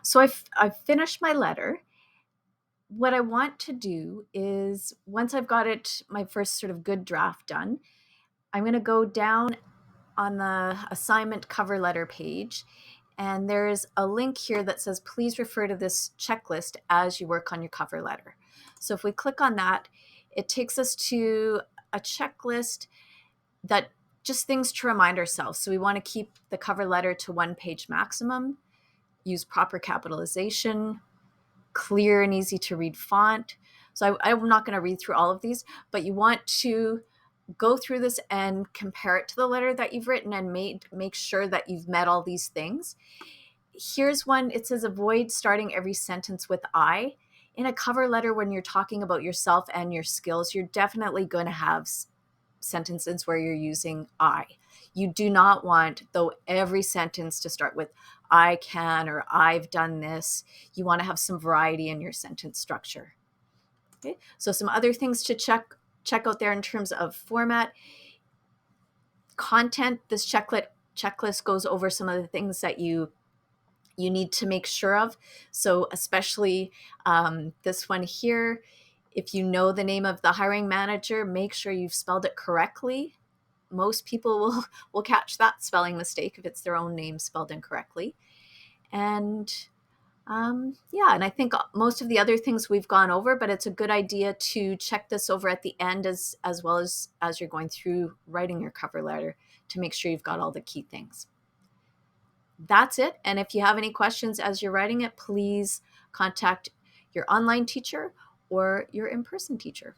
So I've finished my letter. What I want to do is once I've got it, my first sort of good draft done, I'm going to go down on the assignment cover letter page. And there's a link here that says, please refer to this checklist as you work on your cover letter. So if we click on that, it takes us to a checklist that just things to remind ourselves. So we want to keep the cover letter to 1 page maximum, use proper capitalization, clear and easy to read font. So I'm not going to read through all of these, but you want to go through this and compare it to the letter that you've written and make sure that you've met all these things. Here's one. It says avoid starting every sentence with I. In a cover letter, when you're talking about yourself and your skills, you're definitely going to have sentences where you're using I. You do not want, though, every sentence to start with I can or I've done this. You want to have some variety in your sentence structure. Okay, so some other things to check out there in terms of format. Content, this checklist goes over some of the things that you need to make sure of. So especially this one here, if you know the name of the hiring manager, make sure you've spelled it correctly. Most people will catch that spelling mistake if it's their own name spelled incorrectly. And yeah, and I think most of the other things we've gone over, but it's a good idea to check this over at the end as well as you're going through writing your cover letter to make sure you've got all the key things. That's it. And if you have any questions as you're writing it, please contact your online teacher or your in-person teacher.